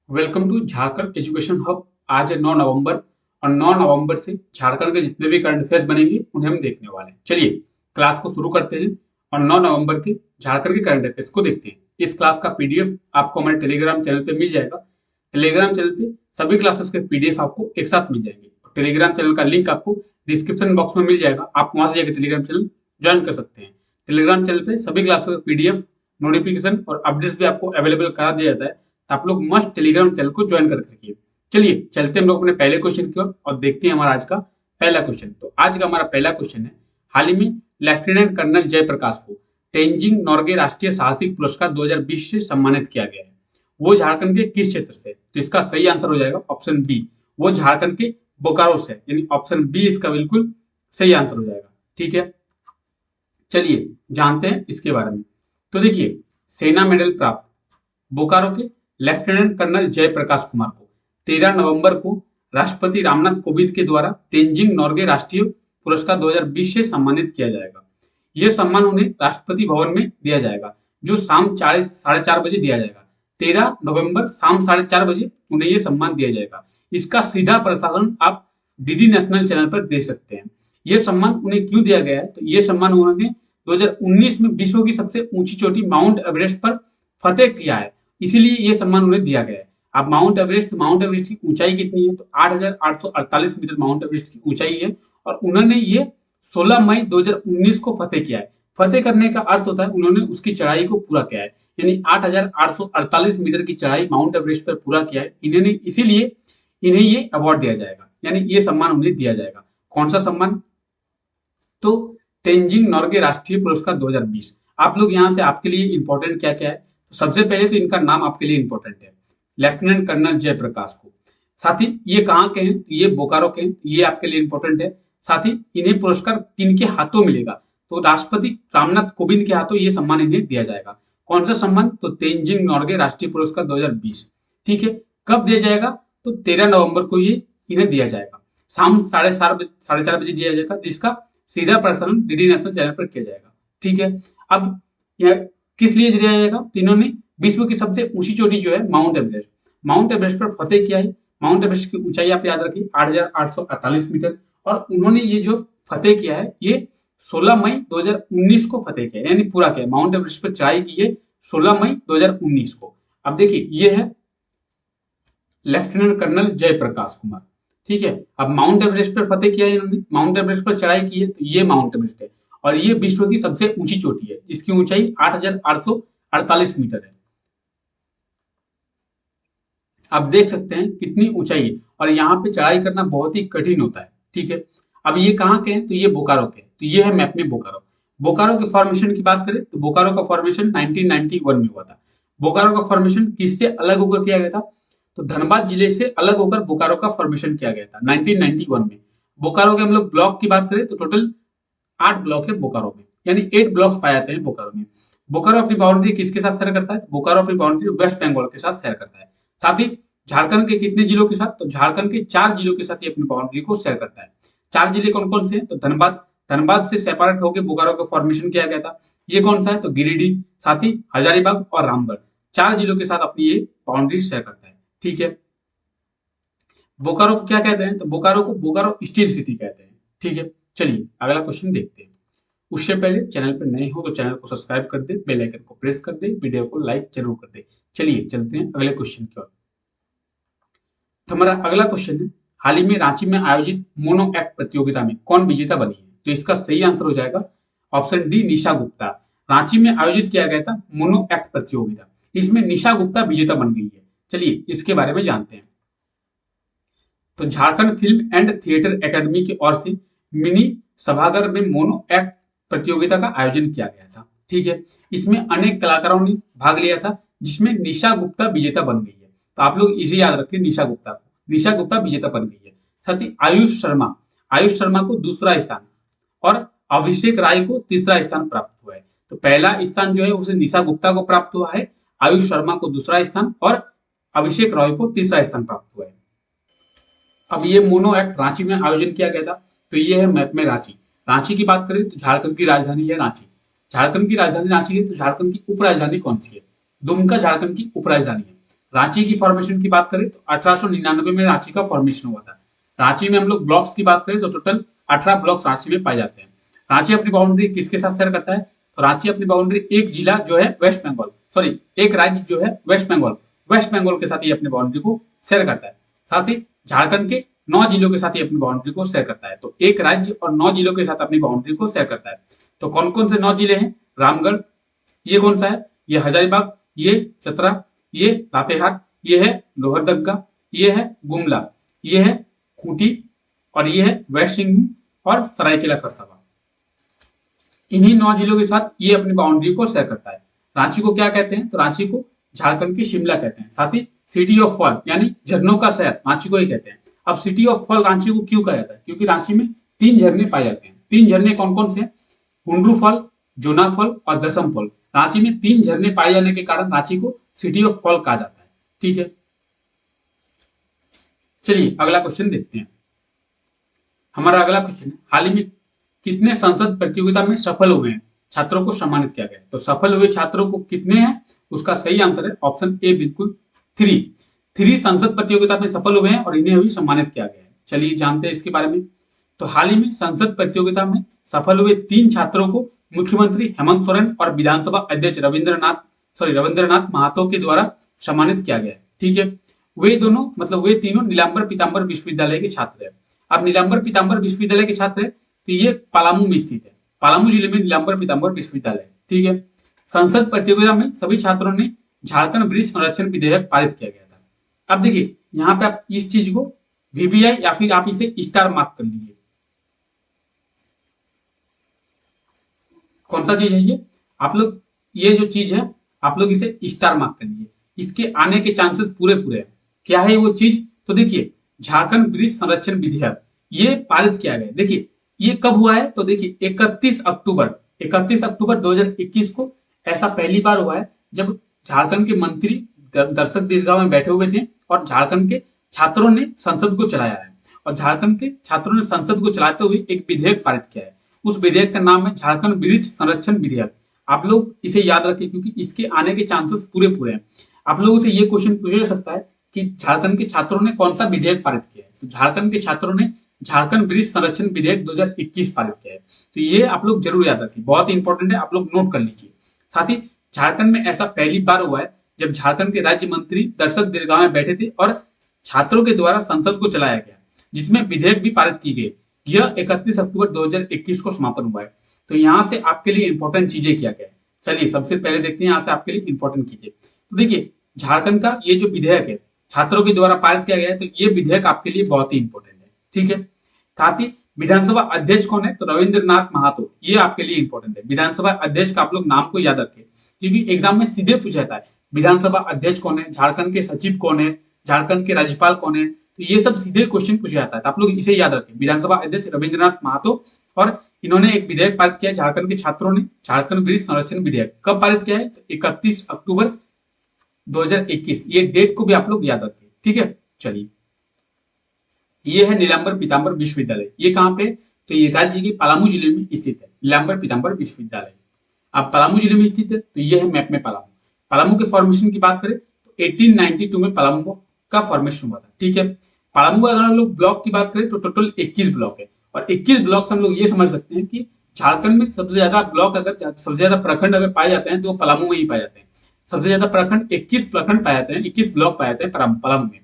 Welcome to Jharkhand education hub. आज है 9 नवंबर और 9 नवंबर से झारखंड के जितने भी करंट अफेयर्स बनेंगे उन्हें हम देखने वाले हैं। चलिए क्लास को शुरू करते हैं और 9 नवंबर के झारखंड के करंट अफेयर्स को देखते हैं। इस क्लास का पीडीएफ आपको हमारे टेलीग्राम चैनल पे मिल जाएगा। टेलीग्राम चैनल पे सभी क्लासेस के पीडीएफ आपको एक साथ मिल जाएंगे। टेलीग्राम चैनल का लिंक आपको डिस्क्रिप्शन बॉक्स में मिल जाएगा, आप वहां से जाकर टेलीग्राम चैनल ज्वाइन कर सकते हैं। टेलीग्राम चैनल पे सभी क्लासों का पीडीएफ, नोटिफिकेशन और अपडेट्स भी आपको अवेलेबल करा दिया जाता है, तो आप लोग मस्ट टेलीग्राम चैनल को ज्वाइन कर सकिए। चलिए चलते हैं हम लोग अपने पहले क्वेश्चन की ओर और देखते हैं हमारा आज का पहला क्वेश्चन। तो आज का हमारा पहला क्वेश्चन है, हाल ही में लेफ्टिनेंट कर्नल जयप्रकाश को तेंजिंग नोर्गे राष्ट्रीय साहसिक पुरस्कार 2020 से सम्मानित किया गया है। वो झारखंड के किस क्षेत्र से? तो इसका सही आंसर हो जाएगा ऑप्शन बी, वो झारखंड के बोकारो से, यानी ऑप्शन बी इसका बिल्कुल सही आंसर हो जाएगा। ठीक है, चलिए जानते हैं इसके बारे में। तो देखिए, सेना मेडल प्राप्त बोकारो के लेफ्टिनेंट कर्नल जयप्रकाश कुमार को 13 नवंबर को राष्ट्रपति रामनाथ कोविंद के द्वारा तेंजिंग नोर्गे राष्ट्रीय पुरस्कार 2020 से सम्मानित किया जाएगा। यह सम्मान उन्हें राष्ट्रपति भवन में दिया जाएगा, जो शाम 4:30 बजे दिया जाएगा। 13 नवंबर शाम 4:30 बजे उन्हें यह सम्मान दिया जाएगा। इसका सीधा प्रसारण आप डीडी नेशनल चैनल पर देख सकते हैं। यह सम्मान उन्हें क्यों दिया गया है? तो यह सम्मान उन्होंने 2019 में विश्व की सबसे ऊंची चोटी माउंट एवरेस्ट पर फतेह किया है, इसीलिए ये सम्मान उन्हें दिया गया है। अब माउंट एवरेस्ट की ऊंचाई कितनी है? तो 8,848 मीटर माउंट एवरेस्ट की ऊंचाई है और उन्होंने ये 16 मई 2019 को फतेह किया है। फतेह करने का अर्थ होता है उन्होंने उसकी चढ़ाई को पूरा किया है, यानी 8,848 मीटर की चढ़ाई माउंट एवरेस्ट पर पूरा किया है इन्होंने, इसीलिए इन्हें ये अवार्ड दिया जाएगा, यानी ये सम्मान उन्हें दिया जाएगा। कौन सा सम्मान? तो तेंजिंग नोर्गे राष्ट्रीय पुरस्कार 2020। आप लोग यहाँ से आपके लिए इंपॉर्टेंट क्या क्या है, तो सबसे पहले तो इनका नाम आपके लिए इंपॉर्टेंट है, लेफ्टिनेंट कर्नल जयप्रकाश को। साथ ही ये कहाँ के हैं? ये बोकारो के हैं, ये आपके लिए इंपॉर्टेंट है। साथ ही इन्हें पुरस्कार किन के हाथों मिलेगा? तो राष्ट्रपति रामनाथ कोविंद के हाथों ये सम्मान इन्हें दिया जाएगा। कौन सा सम्मान? तो तेंजिंग नोर्गे राष्ट्रीय पुरस्कार 2020। ठीक है, कब दिया जाएगा? तो 13 नवंबर को ये इन्हें दिया जाएगा, शाम 4:30 बजे दिया जाएगा, जिसका सीधा प्रसारण डीडी नेशनल चैनल पर किया जाएगा। ठीक है, अब यह किस लिए दिया जाएगा? तो इन्होंने विश्व की सबसे ऊंची चोटी जो है माउंट एवरेस्ट पर फतेह किया है। माउंट एवरेस्ट की ऊंचाई आप याद रखिए 8,848 मीटर, और उन्होंने ये जो फतेह किया है ये 16 मई 2019 को फतेह किया, यानी पूरा किया, माउंट एवरेस्ट पर चढ़ाई की है 16 मई 2019 को। अब देखिए ये है लेफ्टिनेंट कर्नल जयप्रकाश कुमार। ठीक है, अब माउंट एवरेस्ट पर फतेह किया है इन्होंने, माउंट एवरेस्ट पर चढ़ाई की है, तो ये माउंट एवरेस्ट है और ये विश्व की सबसे ऊंची चोटी है, इसकी ऊंचाई 8,848 मीटर है। आप देख सकते हैं कितनी ऊंचाई है और यहाँ पे चढ़ाई करना बहुत ही कठिन होता है। ठीक है, अब ये कहाँ के हैं? तो ये बोकारो के हैं, तो ये है मैप में बोकारो। बोकारो के फॉर्मेशन की बात करें तो बोकारो का फॉर्मेशन 1991 में हुआ था। बोकारो का फॉर्मेशन किससे अलग होकर किया गया था? तो धनबाद जिले से अलग होकर बोकारो का फॉर्मेशन किया गया था 1991 में। बोकारो के हम लोग ब्लॉक की बात करें तो टोटल 8 ब्लॉक है बोकारो में, यानी 8 ब्लॉक्स पाए जाते हैं बोकारो में। बोकारो अपनी बाउंड्री किसके साथ शेयर करता है? बोकारो अपनी बाउंड्री वेस्ट बंगाल के साथ शेयर करता है। साथ ही झारखंड के कितने जिलों के साथ? तो झारखंड के 4 जिलों के साथ ये अपनी बाउंड्री को शेयर करता है। 4 जिले कौन कौन से हैं? तो धनबाद से सेपरेट होकर बोकारो का फॉर्मेशन किया गया था। ये कौन सा है? तो गिरिडीह, साथ ही हजारीबाग और रामगढ़, 4 जिलों के साथ अपनी ये बाउंड्री शेयर करता है। ठीक है, बोकारो को क्या कहते हैं? तो बोकारो को बोकारो स्टील सिटी कहते हैं। ठीक है, चलिए अगला क्वेश्चन देखते हैं। उससे पहले चैनल पर नए हो तो चैनल को सब्सक्राइब कर दे, बेल आइकन को प्रेस कर दे, वीडियो को लाइक जरूर कर दे। चलिए चलते हैं अगले क्वेश्चन की ओर। तो हमारा अगला क्वेश्चन है, हाल ही में रांची में आयोजित मोनो एक्ट प्रतियोगिता में कौन विजेता बनी है? तो इसका सही आंसर हो जाएगा ऑप्शन डी, निशा गुप्ता। रांची में आयोजित किया गया था मोनो एक्ट प्रतियोगिता, इसमें निशा गुप्ता विजेता बन गई है। चलिए इसके बारे में जानते हैं। तो Jharkhand film and theatre academy की ओर से मिनी सभागार में मोनो एक्ट प्रतियोगिता का आयोजन किया गया था। ठीक है, इसमें अनेक कलाकारों ने भाग लिया था, जिसमें निशा गुप्ता विजेता बन गई है। तो आप लोग इसे याद रखें, निशा गुप्ता विजेता बन गई है। साथ ही आयुष शर्मा को दूसरा स्थान और अभिषेक राय को तीसरा स्थान प्राप्त हुआ है। तो पहला स्थान जो है उसे निशा गुप्ता को प्राप्त हुआ है, आयुष शर्मा को दूसरा स्थान और अभिषेक रॉय को तीसरा स्थान प्राप्त हुआ है। अब ये मोनो एक्ट रांची में आयोजन किया गया था, तो ये है मैप में रांची। रांची की बात करें तो झारखंड की राजधानी है रांची। झारखंड की राजधानी रांची है, तो झारखंड की उपराजधानी कौन सी है? दुमका झारखंड की उपराजधानी है। रांची की फॉर्मेशन की बात करें तो 1899 में रांची का फॉर्मेशन हुआ था। रांची में हम लोग ब्लॉक्स की बात करें तो टोटल 18 ब्लॉक्स रांची में पाए जाते हैं। रांची अपनी बाउंड्री किसके साथ शेयर करता है? तो रांची अपनी बाउंड्री एक जिला जो है वेस्ट बंगाल, सॉरी एक राज्य जो है वेस्ट बंगाल के साथ ये अपनी बाउंड्री को शेयर करता है। साथ ही झारखंड के 9 जिलों के साथ ये अपनी बाउंड्री को शेयर करता है। तो एक राज्य और 9 जिलों के साथ अपनी बाउंड्री को शेयर करता है। तो कौन कौन से 9 जिले हैं? रामगढ़, ये कौन सा है? ये हजारीबाग, ये चतरा, ये लातेहार, ये है लोहरदगा, ये है गुमला, ये है खूंटी और ये है वेस्ट सिंहभूम और सरायकेला खरसावां। इन्हीं 9 जिलों के साथ ये अपनी बाउंड्री को शेयर करता है। रांची को क्या कहते हैं? तो रांची को झारखंड की शिमला कहते हैं। साथ ही सिटी ऑफ फॉल यानी झरनों का शहर रांची को ही कहते हैं। अब सिटी ऑफ फॉल रांची को क्यों कहा जाता है? क्योंकि रांची में 3 झरने पाए जाते हैं। 3 झरने कौन कौन से हैं? हुंड्रू फॉल, जोना फॉल और दसम फॉल। रांची में 3 झरने पाए जाने के कारण रांची को सिटी ऑफ फॉल कहा जाता है। ठीक है, चलिए अगला क्वेश्चन देखते हैं। हमारा अगला क्वेश्चन है, हाल ही में कितने संसद प्रतियोगिता में सफल हुए हैं छात्रों को सम्मानित किया गया? तो सफल हुए छात्रों को कितने हैं? उसका सही आंसर है ऑप्शन ए, बिल्कुल 3 संसद प्रतियोगिता में सफल हुए हैं और इन्हें अभी सम्मानित किया गया है। चलिए जानते हैं इसके बारे में। तो हाल ही में संसद प्रतियोगिता में सफल हुए 3 छात्रों को मुख्यमंत्री हेमंत सोरेन और विधानसभा अध्यक्ष रविंद्रनाथ महतो के द्वारा सम्मानित किया गया है। ठीक है, वे तीनों नीलांबर पीतांबर विश्वविद्यालय के छात्र हैं। अब नीलांबर पीतांबर विश्वविद्यालय के छात्र है तो ये पलामू में स्थित है। पलामू जिले में नीलांबर पीतांबर विश्वविद्यालय है। ठीक है, संसद प्रतियोगिता में सभी छात्रों ने झारखंड वृक्ष संरक्षण विधेयक पारित किया गया था। अब देखिए यहाँ पे आप इस चीज को वीबीआई या फिर आप इसे स्टार मार्क कर लीजिए। कौन सा चीज है ये? आप लोग ये जो चीज है आप लोग इसे स्टार मार्क कर लीजिए। इसके आने के चांसेस पूरे पूरे हैं। क्या है वो चीज? तो देखिए झारखंड वृक्ष संरक्षण विधेयक ये पारित किया गया। देखिए ये कब हुआ है? तो देखिए 31 अक्टूबर 2021 को ऐसा पहली बार हुआ है जब झारखंड के मंत्री दर्शक दीर्घा में बैठे हुए थे और झारखंड के छात्रों ने संसद को चलाया है। और झारखंड के छात्रों ने संसद को चलाते हुए एक विधेयक पारित किया है। उस विधेयक का नाम है झारखंड वृक्ष संरक्षण विधेयक। आप लोग इसे याद रखें क्योंकि इसके आने के चांसेस पूरे पूरे हैं। आप लोगों से ये क्वेश्चन पूछा जा सकता है कि झारखंड के छात्रों ने कौन सा विधेयक पारित किया है? तो झारखंड के छात्रों ने झारखंड वृक्ष संरक्षण विधेयक 2021 पारित किया है। तो ये आप लोग जरूर याद रखें, बहुत ही इंपॉर्टेंट है, आप लोग नोट कर लीजिए। साथ ही झारखंड में ऐसा पहली बार हुआ है जब झारखंड के राज्य मंत्री दर्शक दीर्घा में बैठे थे और छात्रों के द्वारा संसद को चलाया गया जिसमें विधेयक भी पारित की गई। यह 31 अक्टूबर 2021 को समापन हुआ है। तो यहाँ से आपके लिए इंपॉर्टेंट चीजें किया गया है। चलिए सबसे पहले देखते हैं यहाँ से आपके लिए इंपॉर्टेंट चीजें। तो देखिए झारखंड का ये जो विधेयक है छात्रों के द्वारा पारित किया गया है, तो ये विधेयक आपके लिए बहुत ही इंपॉर्टेंट है। ठीक है, साथ ही विधानसभा अध्यक्ष कौन है? तो रविंद्रनाथ महतो, ये आपके लिए इंपॉर्टेंट है। विधानसभा अध्यक्ष का आप लोग नाम को याद रखें क्योंकि एग्जाम में सीधे पूछा जाता है विधानसभा अध्यक्ष कौन है, झारखंड के सचिव कौन है, झारखंड के राज्यपाल कौन है। तो ये सब सीधे क्वेश्चन पूछा जाता है, तो आप लोग इसे याद रखें। विधानसभा अध्यक्ष रविंद्रनाथ महतो और इन्होंने एक विधेयक पारित किया झारखंड के छात्रों ने, झारखंड वृक्ष संरक्षण विधेयक। कब पारित किया है? तो 31 अक्टूबर 2021। ये डेट को भी आप लोग याद रखें। ठीक है, चलिए ये है नीलांबर पीतांबर विश्वविद्यालय। ये कहाँ पे? तो ये राज्य के पलामू जिले में स्थित है, नीलांबर पीतांबर विश्वविद्यालय। अब पलामू जिले में स्थित है तो ये है मैप में पलामू। पलामू के फॉर्मेशन की बात करें तो 1892 में पलामू का फॉर्मेशन हुआ था। ठीक है, पलामू का अगर हम लोग ब्लॉक की बात करें तो टोटल 21 ब्लॉक है और 21 ब्लॉक से हम लोग ये समझ सकते हैं कि झारखंड में सबसे ज्यादा ब्लॉक सबसे ज्यादा प्रखंड अगर पाए जाते हैं तो वो पलामू में ही पाए जाते हैं। सबसे ज्यादा प्रखंड 21 प्रखंड पाए जाते हैं, 21 ब्लॉक पाए जाते हैं पलामू में।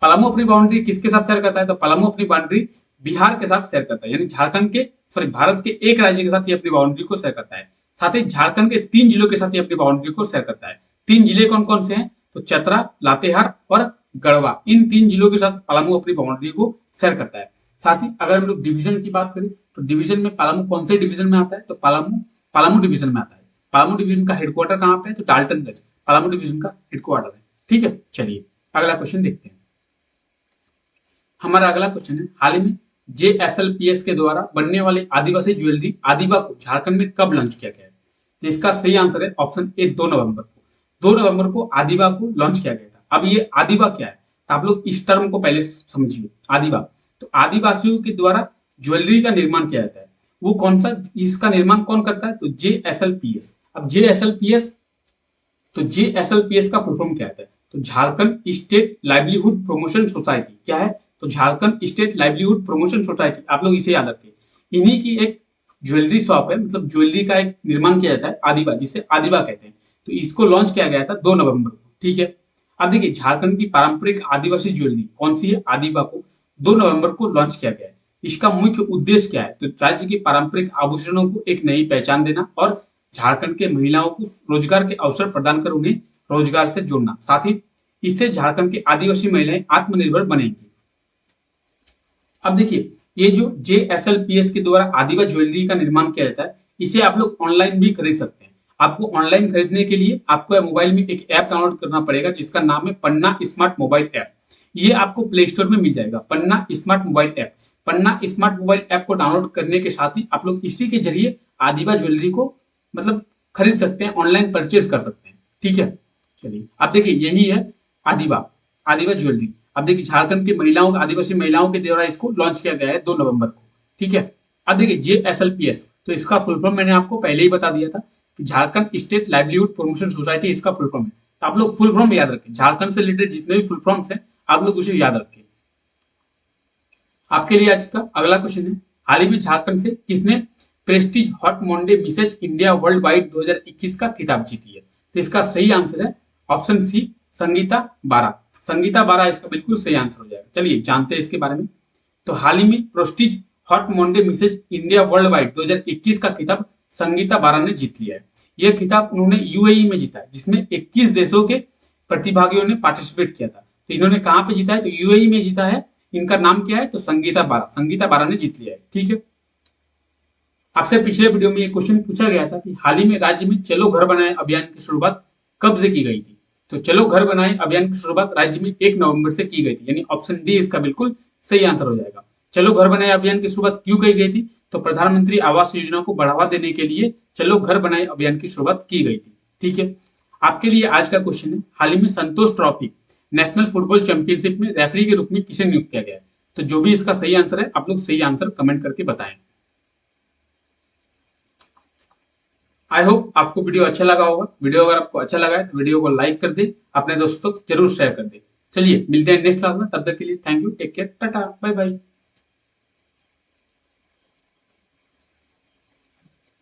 पलामू अपनी बाउंड्री किसके साथ शेयर करता है? तो पलामू अपनी बाउंड्री बिहार के साथ शेयर करता है, यानी भारत के एक राज्य के साथ ये अपनी बाउंड्री को शेयर करता है। साथ ही झारखंड के 3 जिलों के साथ ये अपनी बाउंड्री को शेयर करता है। 3 जिले कौन कौन से हैं? तो चतरा, लातेहार और गढ़वा। इन 3 जिलों के साथ पलामू अपनी बाउंड्री को शेयर करता है। साथ ही अगर हम लोग डिवीजन की बात करें तो डिवीजन में पलामू कौन से डिवीजन में आता है? तो पलामू डिवीजन में आता है। पलामू डिवीजन का हेडक्वार्टर कहाँ पे है? तो डाल्टनगंज पलामू डिवीजन का हेडक्वार्टर है। ठीक है, चलिए अगला क्वेश्चन देखते हैं। हमारा अगला क्वेश्चन है, हाल ही में JSLPS के द्वारा बनने वाले आदिवासी ज्वेलरी आदिवा को झारखंड में कब लॉन्च किया गया है? तो इसका सही आंसर है ऑप्शन ए, 2 नवंबर को। 2 नवंबर को आदिवा को लॉन्च किया गया था। अब ये आदिवा क्या है? तो आप लोग इस टर्म को पहले समझिए। आदिवा तो आदिवासियों के द्वारा ज्वेलरी का निर्माण किया जाता है। वो कौन सा, इसका निर्माण कौन करता है? तो JSLPS। अब JSLPS का फुल फॉर्म क्या आता है? तो Jharkhand state livelihood promotion society क्या है? तो Jharkhand state livelihood promotion society, आप लोग इसे याद रखें। इन्हीं की एक ज्वेलरी शॉप है, मतलब ज्वेलरी का एक निर्माण किया जाता है आदिबा, जिसे आदिबा कहते हैं। तो इसको लॉन्च किया गया था 2 नवंबर को, ठीक है। अब देखिए झारखंड की पारंपरिक आदिवासी ज्वेलरी कौन सी है? आदिबा को 2 नवंबर को लॉन्च किया गया है। इसका मुख्य उद्देश्य क्या है? तो राज्य के पारंपरिक आभूषणों को एक नई पहचान देना और झारखंड के महिलाओं को रोजगार के अवसर प्रदान कर उन्हें रोजगार से जोड़ना। साथ ही इससे झारखंड की आदिवासी महिलाएं आत्मनिर्भर बनेंगी। अब देखिए ये जो JSLPS के द्वारा आदिवा ज्वेलरी का निर्माण किया जाता है, इसे आप लोग ऑनलाइन भी खरीद सकते हैं। आपको ऑनलाइन खरीदने के लिए आपको मोबाइल में एक ऐप डाउनलोड करना पड़ेगा, जिसका नाम है पन्ना स्मार्ट मोबाइल ऐप। ये आपको प्ले स्टोर में मिल जाएगा, पन्ना स्मार्ट मोबाइल ऐप। पन्ना स्मार्ट मोबाइल ऐप को डाउनलोड करने के साथ ही आप लोग इसी के जरिए आदिवा ज्वेलरी को मतलब खरीद सकते हैं, ऑनलाइन परचेज कर सकते हैं, ठीक है। चलिए अब देखिए यही है आदिवा, आदिवा ज्वेलरी। अब देखिए झारखंड की महिलाओं, आदिवासी महिलाओं के द्वारा इसको लॉन्च किया गया है 2 नवंबर को, ठीक है। अब देखिए JSLPS, तो इसका फुल फॉर्म मैंने आपको पहले ही बता दिया था कि Jharkhand state livelihood promotion society इसका फुल फॉर्म है। तो आप लोग फुल फॉर्म याद रखें, झारखंड से रिलेटेड जितने भी फुल फॉर्म्स हैं आप लोग उसे याद रखें। आपके लिए आज का अगला क्वेश्चन है, हाल ही में झारखंड से किसने Prestige hot Monday Mrs India world wide 2021 का खिताब जीती है? तो इसका सही आंसर है ऑप्शन सी, संगीता बारा। संगीता बारा इसका बिल्कुल सही आंसर हो जाएगा। चलिए जानते हैं इसके बारे में। तो हाल ही में Prestige hot Monday Mrs India world wide 2021 का खिताब संगीता बारा ने जीत लिया है। यह खिताब उन्होंने UAE में जीता है, जिसमें 21 देशों के प्रतिभागियों ने पार्टिसिपेट किया था। तो इन्होंने कहां पे जीता है? तो UAE में जीता है। इनका नाम क्या है? तो संगीता बारा, संगीता बारा ने जीत लिया है, ठीक है। आपसे पिछले वीडियो में ये क्वेश्चन पूछा गया था कि हाल ही में राज्य में चलो घर बनाए अभियान की शुरुआत कब से की गई थी? तो चलो घर बनाए अभियान की शुरुआत राज्य में 1 नवंबर से की गई थी, यानी ऑप्शन डी इसका बिल्कुल सही आंसर हो जाएगा। चलो घर बनाए अभियान की शुरुआत क्यों की गई थी? तो प्रधानमंत्री आवास योजना को बढ़ावा देने के लिए चलो घर बनाए अभियान की शुरुआत की गई थी, ठीक है। आपके लिए आज का क्वेश्चन है, हाल ही में संतोष ट्रॉफी नेशनल फुटबॉल चैंपियनशिप में रेफरी के रूप में किसे नियुक्त किया गया है? तो जो भी इसका सही आंसर है आप लोग सही आंसर कमेंट करके बताएं। आई होप आपको वीडियो अच्छा लगा होगा। वीडियो अगर आपको अच्छा लगा है तो वीडियो को लाइक कर दे, अपने दोस्तों को जरूर शेयर कर दे। चलिए मिलते हैं नेक्स्ट क्लास में, तब तक के लिए thank you, take care, tata, bye bye.